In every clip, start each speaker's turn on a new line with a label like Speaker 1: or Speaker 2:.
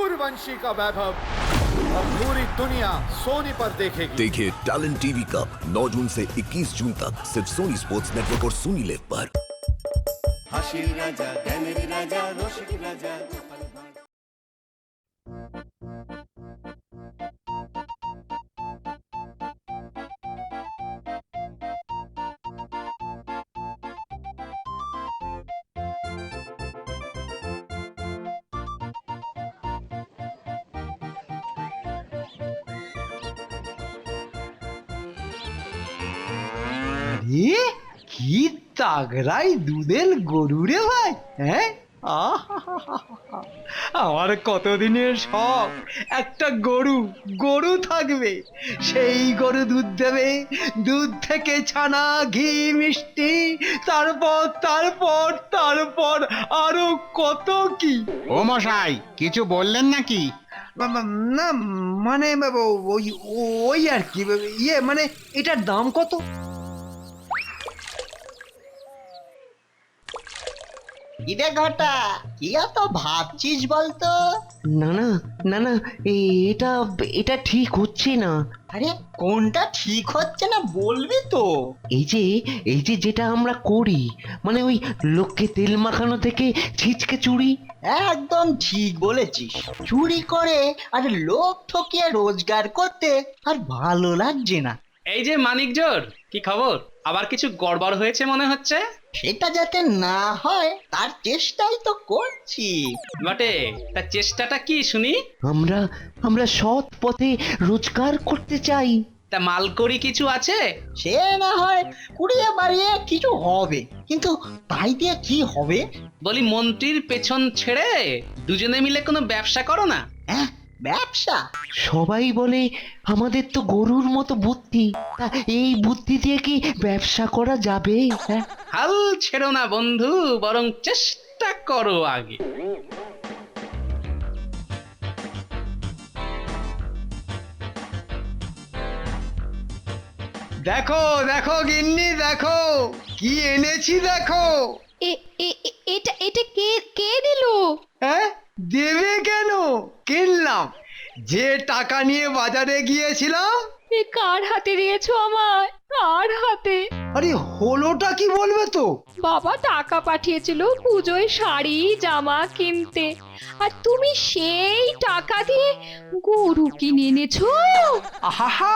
Speaker 1: सूर्यवंशी का वैभव अब पूरी दुनिया सोनी पर देखेगी।
Speaker 2: देखिए टैलेंट टीवी कप 9 जून से 21 जून तक सिर्फ सोनी स्पोर्ट्स नेटवर्क और सोनी लिव पर।
Speaker 3: হাসির রাজা জ্ঞানের রাজা রসিক রাজা
Speaker 4: এ কি তাগড়াই দুধের গরু রে ভাই, হ্যাঁ? আহাহাহাহা। আমার কতদিনের শখ একটা গরু গরু থাকবে, সেই গরু দুধ দেবে, দুধ থেকে ছানা, ঘি, মিষ্টি, তারপর তারপর তারপর আরো কত কি।
Speaker 5: ও মশাই কিছু বললেন নাকি?
Speaker 4: না মানে ওই ওই আর কি, ইয়ে মানে এটার দাম কত?
Speaker 6: ইরে ঘটা কি এত ভাবছিস বলতো?
Speaker 7: না না না না, এটা এটা ঠিক হচ্ছে না।
Speaker 6: আরে কোনটা ঠিক হচ্ছে না বলবি তো?
Speaker 7: এই যে যেটা আমরা করি, মানে ওই লোককে তেল মাখানো থেকে ছিচকে চুরি।
Speaker 6: একদম ঠিক বলেছিস। চুরি করে আর লোক ঠকিয়ে রোজগার করতে আর ভালো লাগছে না।
Speaker 8: এই যে মানিকজোর, কি খবর? আবার কিছু গড়বড় হয়েছে মনে হচ্ছে।
Speaker 6: সেটা যাতে না হয় তার চেষ্টাই তো করছি।
Speaker 8: বটে, তার চেষ্টাটা কি শুনি?
Speaker 7: আমরা সৎ পথে রোজগার করতে চাই।
Speaker 8: তা মালকড়ি কিছু আছে?
Speaker 6: সে না হয় কুড়িয়ে বাড়িয়ে কিছু হবে, কিন্তু তাই দিয়ে কি হবে?
Speaker 8: বলি মন্ত্রীর পেছন ছেড়ে দুজনে মিলে কোনো ব্যবসা করো না।
Speaker 6: হ্যাঁ, ব্যবসা?
Speaker 7: সবাই বলে আমাদের তো গরুর মতো বুদ্ধি, তা এই বুদ্ধি দিয়ে কি ব্যবসা করা যাবে? হ্যাঁ,
Speaker 8: হাল ছেড়ো না বন্ধু, বরং চেষ্টা করো আগে।
Speaker 4: দেখো দেখো গিন্নি, দেখো কি এনেছি দেখো।
Speaker 9: এটা এটা কে কে দিলো?
Speaker 4: হ্যাঁ, দেবে কেন? কিনলাম, যে টাকা নিয়ে বাজারে গিয়েছিলাম।
Speaker 9: এ কার হাতে দিয়েছো আমায়? কার হাতে?
Speaker 4: আরে হলোটা কি বলবে তো?
Speaker 9: বাবা টাকা পাঠিয়েছিল পুজোয় শাড়ি জামা কিনতে, আর তুমি সেই টাকা দিয়ে গরু কিনে এনেছো?
Speaker 4: আহা,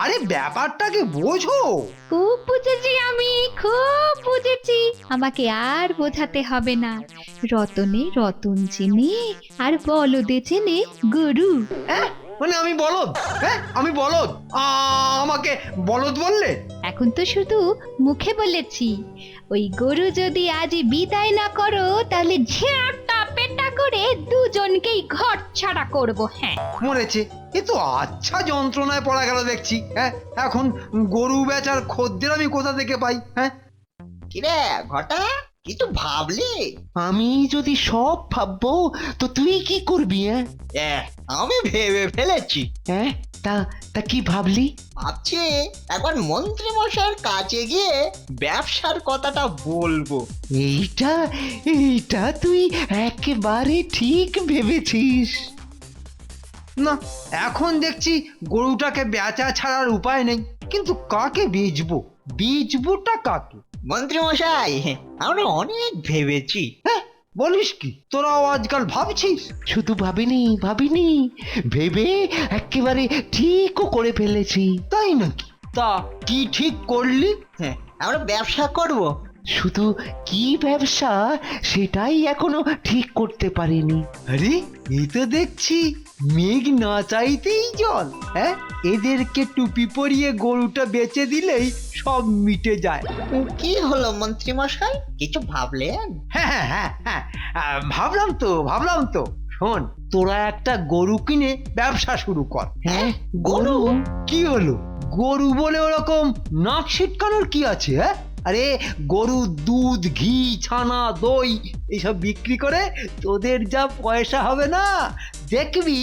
Speaker 4: আরে ব্যাপারটাকে বোঝো।
Speaker 9: খুব বুঝেছি, আমি খুব বুঝেছি। আমাকে আর বোঝাতে হবে না। রতনে রতন চেনে আর বলদে চেনে গরু।
Speaker 4: হ্যাঁ মানে আমি বলদ? হ্যাঁ আমি বলদ? আমাকে বলদ বললে?
Speaker 9: এখন তো শুধু মুখে বলেছি। ওই গরু যদি আজ বিদায় না করো তাহলে ঝেঁটা পেটা করে দুজনকেই ঘর ছাড়া করব। হ্যাঁ,
Speaker 4: মরেছে, এ তো আচ্ছা যন্ত্রণায় পড়া গেল দেখছি। হ্যাঁ, এখন গরু বেচার খদ্দের আমি কোথা থেকে পাই? হ্যাঁ,
Speaker 6: কিরে ঘটা, কিছু ভাবলি?
Speaker 7: আমি যদি সব ভাববো তো তুই কি করবি?
Speaker 6: আমি ভেবে ফেলেছি।
Speaker 7: হ্যাঁ, তা তা কি ভাবলি?
Speaker 6: ভাবছি একবার মন্ত্রী মশাইয়ের কাছে গিয়ে ব্যবসার কথাটা বলবো।
Speaker 7: এইটা এইটা তুই একেবারে ঠিক ভেবেছিস।
Speaker 4: না এখন দেখছি গরুটাকে বেচা ছাড়ার উপায় নেই, কিন্তু কাকে বেচবো? বেচবোটা কাকে?
Speaker 6: মন্ত্রী মশাই, আমরা অনেক ভেবেছি।
Speaker 4: হ্যাঁ, বলিস কি? তোরাও আজকাল ভাবছিস?
Speaker 7: শুধু ভাবিনি ভেবে একেবারে ঠিকও করে ফেলেছি।
Speaker 4: তাই নাকি? তা কি ঠিক করলি?
Speaker 6: হ্যাঁ, আমরা ব্যবসা করব।
Speaker 7: শুধু কি ব্যবসা সেটাই এখনো ঠিক করতে পারিনি।
Speaker 4: আরে এই তো দেখছি মেঘ না চাইতেই জল। হ্যাঁ, এদেরকে টুপি পরিয়ে গরুটা বেচে দিলেই সব মিটে যায়।
Speaker 6: কি হলো মন্ত্রী মশাই, কিছু ভাবলেন?
Speaker 4: হ্যাঁ হ্যাঁ হ্যাঁ হ্যাঁ, ভাবলাম তো। শোন, তোরা একটা গরু কিনে ব্যবসা শুরু কর।
Speaker 7: হ্যাঁ, গরু?
Speaker 4: কি হলো? গরু বলে ওরকম নাক ছিটকানোর কি আছে? হ্যাঁ, আরে গরুর দুধ, ঘি, ছানা, দই এইসব বিক্রি করে তোদের যা পয়সা হবে না, দেখবি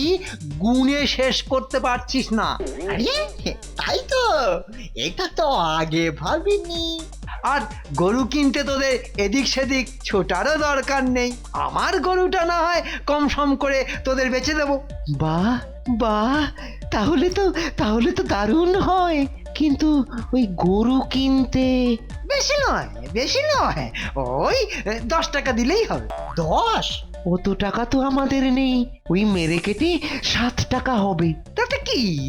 Speaker 4: গুণে শেষ করতে পারছিস না।
Speaker 6: আরে তাই তো, এটা তো আগে ভাবিনি।
Speaker 4: আর গরু কিনতে তোদের এদিক সেদিক ছোটারও দরকার নেই। আমার গরুটা না হয় কম সম করে তোদের বেচে দেবো।
Speaker 7: বাহ বাহ, তাহলে তো দারুণ হয়। কিন্তু ওই গরু কিনতে
Speaker 4: বেশি নয়, ওই 10 টাকা দিলেই হবে।
Speaker 6: 10?
Speaker 7: অত টাকা তো আমাদের নেই, ওই মেরে কেটে 7 টাকা হবে।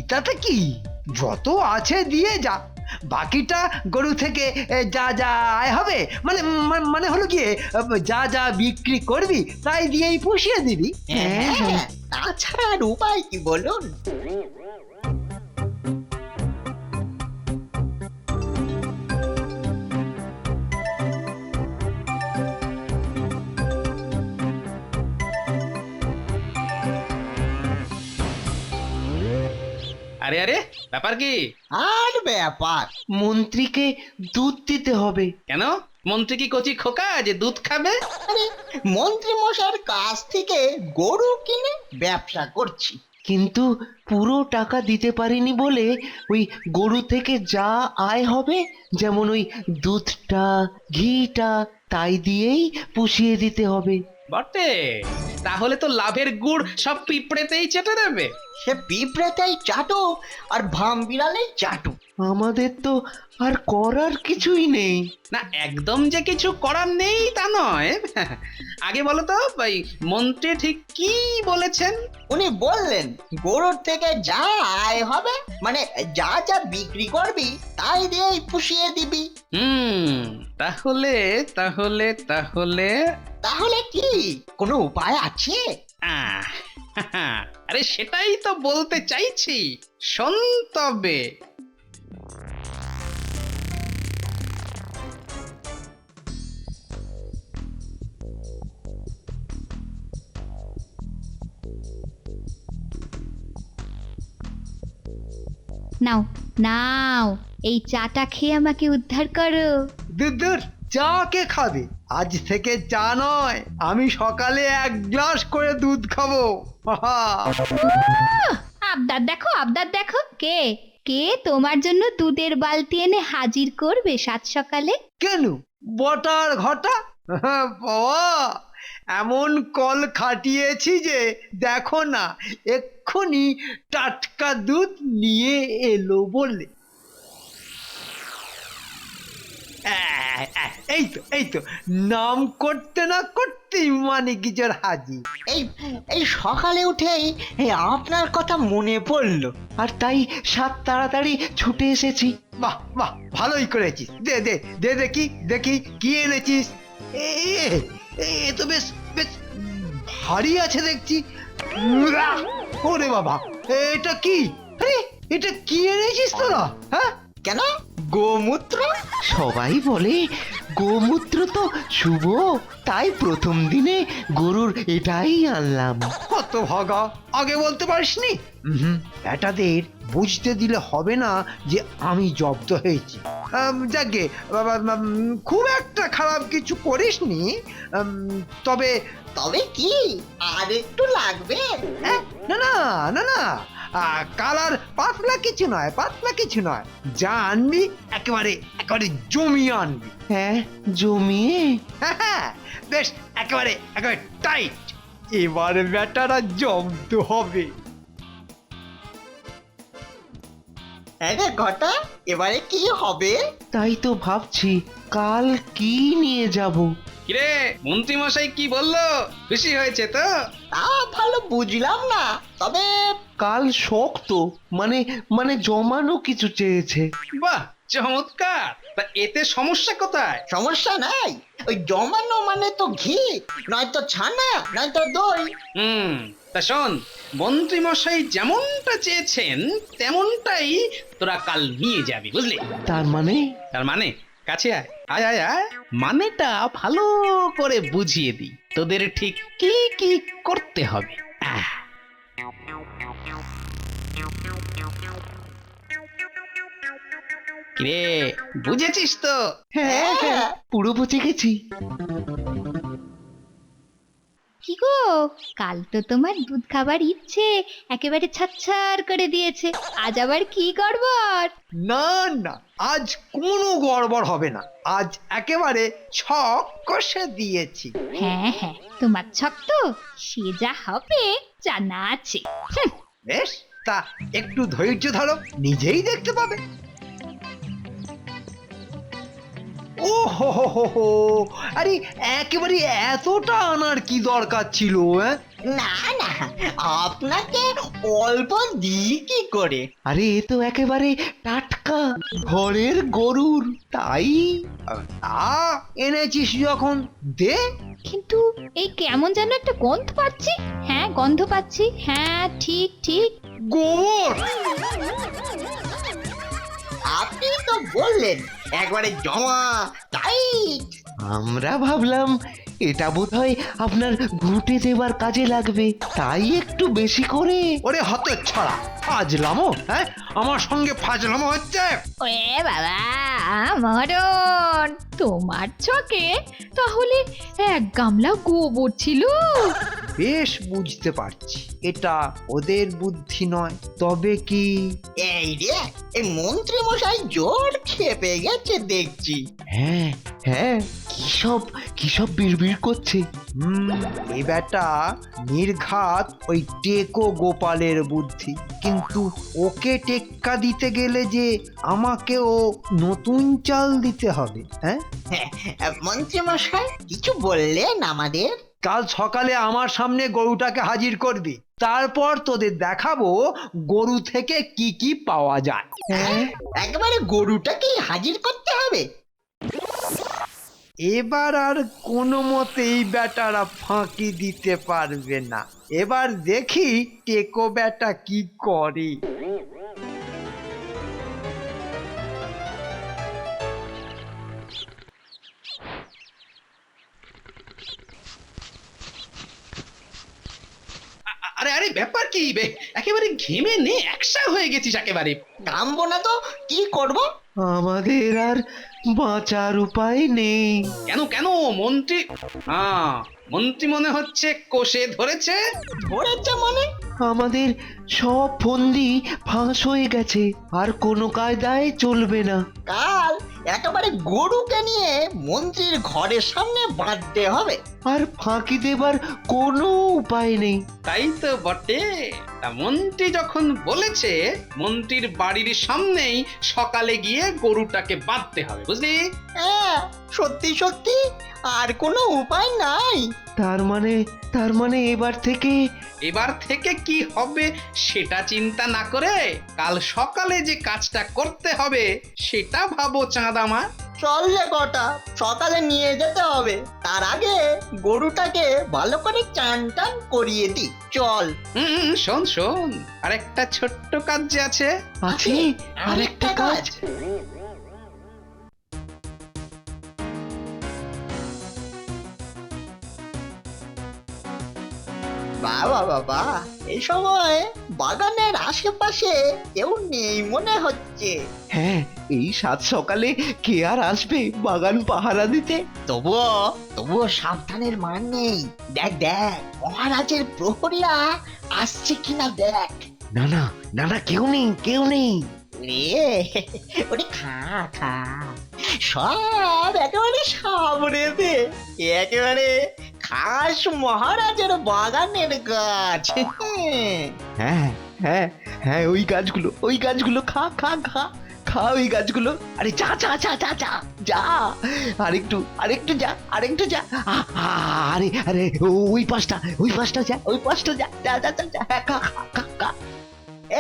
Speaker 4: তাতে কি যত আছে দিয়ে যা, বাকিটা গরু থেকে যা যা আয় হবে, মানে হলো গিয়ে যা যা বিক্রি করবি তাই দিয়েই পুষিয়ে দিবি।
Speaker 6: হ্যাঁ, তাছাড়া আর উপায় কি বলুন?
Speaker 8: আরে আরে, ব্যাপার কি?
Speaker 6: আর ব্যাপার,
Speaker 7: মন্ত্রীকে দুধ দিতে হবে।
Speaker 8: কেন, মন্ত্রী কি কচি খোকা যে দুধ খাবে?
Speaker 6: আরে মন্ত্রী মশাইয়ের কাছ থেকে গরু কিনে ব্যবসা করছি।
Speaker 7: কিন্তু পুরো টাকা দিতে পারিনি বলে ওই গরু থেকে যা আয় হবে, যেমন ওই দুধটা ঘিটা, তাই দিয়েই পুষিয়ে দিতে হবে।
Speaker 8: বটে, তাহলে তো লাভের গুড় সব পিঁপড়েতেই চেটে দেবে।
Speaker 6: সে পিঁপড়েতেই চাটু আর ভাম বিড়ালেই চাটু।
Speaker 7: আমাদের তো আর করার কিছুই নেই।
Speaker 8: না, একদম যে কিছু করার নেই তা নয়। আগে বলো তো ভাই, মন্ত্রী ঠিক কি বলেছেন?
Speaker 6: উনি বললেন গরুর থেকে যা আয় হবে, মানে যা যা বিক্রি করবি তাই দিয়েই পুষিয়ে দিবি।
Speaker 8: তাহলে তাহলে তাহলে
Speaker 6: তাহলে কি কোনো উপায় আছে?
Speaker 8: আহ, আরে সেটাই তো বলতে চাইছি, শোন তবে।
Speaker 9: নাও নাও, এই চাটা খেয়ে আমাকে উদ্ধার করো।
Speaker 4: দূর, চা কে খাবে? আজ থেকে চা নয়, আমি সকালে 1 গ্লাস করে দুধ খাবো।
Speaker 9: আবদার দেখো, কে কে তোমার জন্য দুধের বালতি এনে হাজির করবে সাত সকালে?
Speaker 4: কেন, বটার ঘটা? বাবা, এমন কল খাটিয়েছি যে দেখো না, এক্ষুনি টাটকা দুধ নিয়ে এলো বলে। এই তো নাম করতে না করতেই মানিকজোর হাজির।
Speaker 6: এই সকালে উঠেই আপনার কথা মনে পড়লো।
Speaker 7: আর তাই তাড়াতাড়ি ছুটে এসেছি।
Speaker 4: বাহ, ভালোই করেছিস। দে দেখি কি এনেছিস। এ তো বেশ ভারী আছে দেখছি। ওরে বাবা, এটা কি? আরে এটা কি এনেছিস তোরা? হ্যাঁ,
Speaker 6: কেন? গোমূত্র?
Speaker 7: সবাই বলে গোমূত্র তো শুভ, তাই প্রথম দিনে গরুর এটাই আনলাম।
Speaker 4: কত ভাগা, আগে বলতে পারিসনি? বেটাদের বুঝতে দিলে হবে না যে আমি জব্দ হয়েছি। যাকে খুব একটা খারাপ কিছু করিসনি। তবে
Speaker 6: কি আর একটু লাগবে?
Speaker 4: না, কালার পাতলা কিছু নয়, যা আনবি একেবারে জমিয়ে আনবি।
Speaker 7: হ্যাঁ, জমিয়ে?
Speaker 4: হ্যাঁ, বেশ একেবারে টাইট। এবার বেটারা জব্দ হবে।
Speaker 6: ঘটা, এবারে কি হবে?
Speaker 7: তাই তো ভাবছি কাল কি নিয়ে যাব।
Speaker 8: কিরে, মন্ত্রী মশাই কি বললো? খুশি হয়েছে তো?
Speaker 6: তা ভালো বুঝলাম না, তবে
Speaker 7: কাল শক্ত, মানে জমানো কিছু চেয়েছে।
Speaker 8: বাহ, চমৎকার। তা এতে সমস্যা কোথায়?
Speaker 6: সমস্যা নাই। ওই জমানো মানে তো ঘি, নয়তো ছানা, নয়তো দই।
Speaker 8: তা শোন, মন্ত্রী মশাই যেমনটা চেয়েছেন তেমনটাই তোরা কাল নিয়ে যাবি, বুঝলি?
Speaker 7: তার মানে
Speaker 8: কাছে আয়, মানেটা ভালো করে বুঝিয়ে দি, তোদের ঠিক কি কি করতে হবে। কিরে, বুঝেছিস তো?
Speaker 7: হ্যাঁ, পুরো বুঝে গেছি।
Speaker 6: কি
Speaker 9: কি গো, কাল তো তোমার দুধ খাবার ইচ্ছে একেবারে ছাচ্ছার করে দিয়েছে, আজ আবার কি গড়বড়?
Speaker 4: না না, আজ কোনো গড়বড় হবে না, আজ একেবারে ছক কষে দিয়েছি।
Speaker 9: হ্যাঁ হ্যাঁ, তোমার ছক তো সে যা হবে জানা আছে।
Speaker 4: বেশ, তা একটু ধৈর্য ধরো, নিজেই দেখতে পাবে। ও হো হো হো হো, আরে একেবারে এতটা আনার কি দরকার ছিল?
Speaker 6: না না, আপনাকে অল্প দিই কি করে?
Speaker 7: আরে এ তো একেবারে টাটকা ঘরের গরুর, তাই
Speaker 4: এনেছিস যখন দে।
Speaker 9: কিন্তু এই কেমন যেন একটা গন্ধ পাচ্ছি। হ্যাঁ, গন্ধ পাচ্ছি, হ্যাঁ ঠিক ঠিক।
Speaker 4: গোবর!
Speaker 6: আপনি তো বললেন একবারে জমা টাইট।
Speaker 7: আমরা ভাবলাম এটা বোধহয় আপনার ঘুঁটে দেবার কাজে লাগবে, তাই একটু বেশি করে।
Speaker 4: ওরে হত ছড়া, ফাজলামো? হ্যাঁ, আমার সঙ্গে ফাজলামো হচ্ছে?
Speaker 9: ওরে বাবা মরণ, তোমার ছকে তাহলে এক গামলা গোবর ছিল?
Speaker 4: বেশ বুঝতে পারছি এটা ওদের বুদ্ধি নয়, তবে কি?
Speaker 6: এই রে, এই মন্ত্রী মশাই জোর খেপে গেছে দেখছি।
Speaker 7: হ্যাঁ হ্যাঁ, কি সব বিড়বিড় করছে।
Speaker 4: এই বেটা নির্ঘাত ওই টেকো গোপালের বুদ্ধি, কিন্তু ওকে টেক্কা দিতে গেলে যে আমাকেও নতুন চাল দিতে হবে। হ্যাঁ,
Speaker 6: মন্ত্রী মশাই কিছু বললেন আমাদের?
Speaker 4: কাল সকালে আমার সামনে গরুটাকে হাজির করবি, তারপর তোদের দেখাবো গরু থেকে কি কি পাওয়া যায়।
Speaker 6: হ্যাঁ, একেবারে গরুটাকেই হাজির করতে হবে?
Speaker 4: এবার আর কোনো মতেই বেটারা ফাঁকি দিতে পারবে না। এবার দেখি টেকো বেটা কি করে।
Speaker 8: আরে আরে ব্যাপার কি বে, একেবারে ঘেমে নে একসা হয়ে গেছিস একেবারে।
Speaker 6: নামবো না তো কি করব?
Speaker 7: আমাদের আর বাঁচার উপায় নেই।
Speaker 8: কেন কেন, মন্ত্রী? মন্ত্রী মনে হচ্ছে কোষে ধরেছে।
Speaker 6: ধরেছে মানে?
Speaker 7: আমাদের সব ফন্দি ফাঁস হয়ে গেছে, আর কোনো কায়দায় চলবে না।
Speaker 6: কাল একেবারে গরুকে নিয়ে মন্ত্রীর ঘরের সামনে বাঁধতে হবে।
Speaker 7: আর ফাঁকি দেবার কোনো উপায় নেই।
Speaker 8: তাই তো বটে। তা মন্ত্রী যখন বলেছে, মন্ত্রীর বাড়ির সামনেই সকালে গিয়ে গরুটাকে বাঁধতে হবে, বুঝলি?
Speaker 6: হ্যাঁ, সত্যি সত্যি আর কোনো উপায় নাই।
Speaker 7: তার মানে
Speaker 8: এবার থেকে কি হবে সেটা চিন্তা না করে কাল সকালে যে কাজটা করতে হবে সেটা ভাবো চাঁদামা।
Speaker 6: চল রে কটা, সকালে নিয়ে যেতে হবে। তার আগে গরুটাকে ভালো করে চান টান করিয়ে দি। চল।
Speaker 8: শোন শোন, আরেকটা ছোট্ট কাজ যে আছে।
Speaker 7: আছে আরেকটা কাজ।
Speaker 6: বাবা বাবা, এই সময় বাগানের আশেপাশে কেউ নেই মনে হচ্ছে।
Speaker 7: হ্যাঁ, এই সাত সকালে কে আর আসবে বাগান পাহারা দিতে?
Speaker 6: তবুও সাবধানের মান নেই। দেখ দেখ, মহারাজের প্রহরীরা আসছে কিনা দেখ।
Speaker 7: না না না না, কেউ নেই।
Speaker 6: রে, ওরে খা খা, সব একেবারে সামনে দে। একেবারে খাস মহারাজের বাগানের গাছ।
Speaker 7: হ্যাঁ হ্যাঁ হ্যাঁ, ওই গাছগুলো খা খা খা খা ওই গাছগুলো। আরে যা যা যা যা যা যা, আরেকটু যা। আরে আরে ওই পাশটা যা যা যা যা যা, খা খা খা।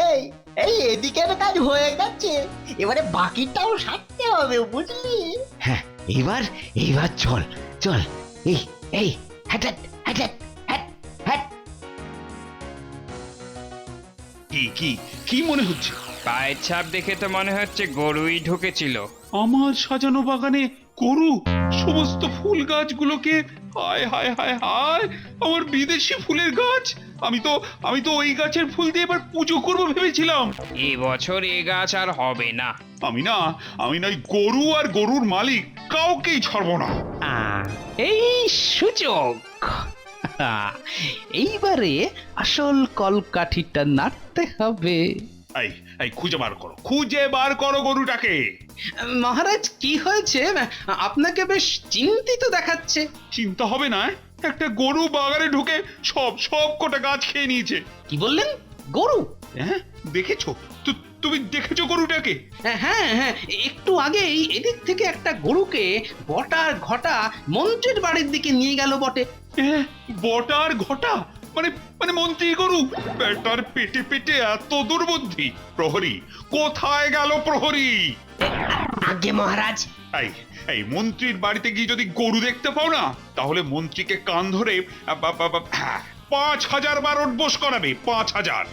Speaker 6: এই এই এদিকের কাজ হয়ে গেছে, এবারে বাকিটাও সারতে হবে, বুঝলি?
Speaker 7: হ্যাঁ, এইবার চল এই হ্যাট
Speaker 10: কি মনে হচ্ছে?
Speaker 5: পায়ের ছাপ দেখে তো মনে হচ্ছে গরুই ঢুকেছিল।
Speaker 10: আমার সাজানো বাগানে গরু, সমস্ত ফুল গাছগুলোকে, হায় হায় হায় হায়, আমার বিদেশি ফুলের গাছ। আমি তো ওই গাছের ফুল দিয়ে এবার পুজো করবো ভেবেছিলাম।
Speaker 5: এবছর এ গাছ আর হবে না।
Speaker 10: আমি না ওই গরু আর গরুর মালিক কাউকেই ছাড়বো না।
Speaker 5: এই সুযোগ।
Speaker 8: এইবারে আসল কলকাঠিটা নাড়তে হবে।
Speaker 10: এই এই খুঁজে বার করো গরুটাকে।
Speaker 8: মহারাজ কি হয়েছে? আপনাকে বেশ চিন্তিত দেখাচ্ছে।
Speaker 10: চিন্তা হবে না, একটা গরু বাগানে ঢুকে সব কটা গাছ খেয়ে নিয়েছে।
Speaker 8: কি বললেন? গরু?
Speaker 10: হ্যাঁ, দেখেছো? তুমি দেখেছো গরুটাকে?
Speaker 8: হ্যাঁ হ্যাঁ, একটু আগেই এদিক থেকে একটা গরুকে বটার ঘটা মন্ত্রীর বাড়ির দিকে নিয়ে গেল বটে।
Speaker 10: হ্যাঁ, বটার ঘটা মানে মন্ত্রী গরু। বেটার পেটে পেটে এত দুর্বুদ্ধি। প্রহরী কোথায় গেল? প্রহরী!
Speaker 6: আগে মহারাজ।
Speaker 10: এই মন্ত্রীর বাড়িতে গিয়ে যদি গরু দেখতে পাও না, তাহলে মন্ত্রীকে কান ধরে ৫,০০০ বার উঠবোস করাবে। ৫,০০০।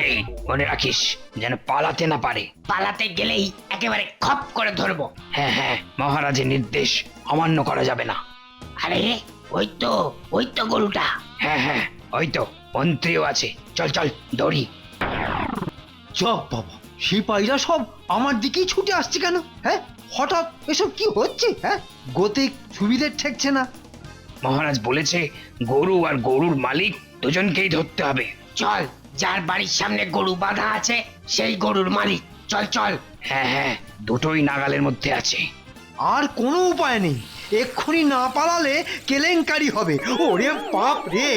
Speaker 5: এই মনে রাখিস যেন পালাতে না পারে।
Speaker 6: পালাতে গেলেই একেবারে খপ করে ধরবো।
Speaker 5: হ্যাঁ হ্যাঁ, মহারাজের নির্দেশ অমান্য করা যাবে না।
Speaker 6: আরে ওই তো গরুটা।
Speaker 5: হ্যাঁ হ্যাঁ, ওই তো মন্ত্রীও আছে। চল চল দৌড়ি।
Speaker 4: যাক বাবা, সিপাহীরা সব আমার দিকেই ছুটে আসছে কেন? হ্যাঁ, হঠাৎ এসব কি হচ্ছে? হ্যাঁ, গতিক সুবিধে ঠেকছে না।
Speaker 5: মহারাজ বলেছে গরু আর গরুর মালিক দুজনকেই ধরতে হবে।
Speaker 6: চল, যার বাড়ির সামনে গরু বাঁধা আছে সেই গরুর মালিক। চল চল।
Speaker 5: হ্যাঁ হ্যাঁ, দুটোই নাগালের মধ্যে আছে।
Speaker 4: আর কোনো উপায় নেই, এক্ষুনি না পালালে কেলেঙ্কারি হবে। ওরে বাপ রে!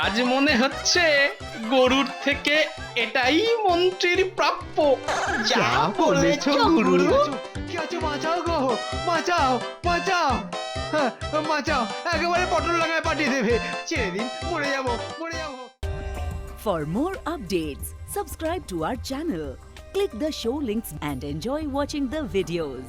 Speaker 8: আজ মনে হচ্ছে গরুর থেকে এটাই মন্ত্রীর প্রাপ্য।
Speaker 4: যা বলেছো গুরু। কি আছে? বাঁচাও গো, বাঁচাও বাঁচাও, হ্যাঁ, বাঁচাও। একেবারে পটল লাগায় পাঠিয়ে দেবে। ছেড়ে দিন, মরে যাবো।
Speaker 11: For more updates, subscribe to our channel, click the show links and enjoy watching the videos.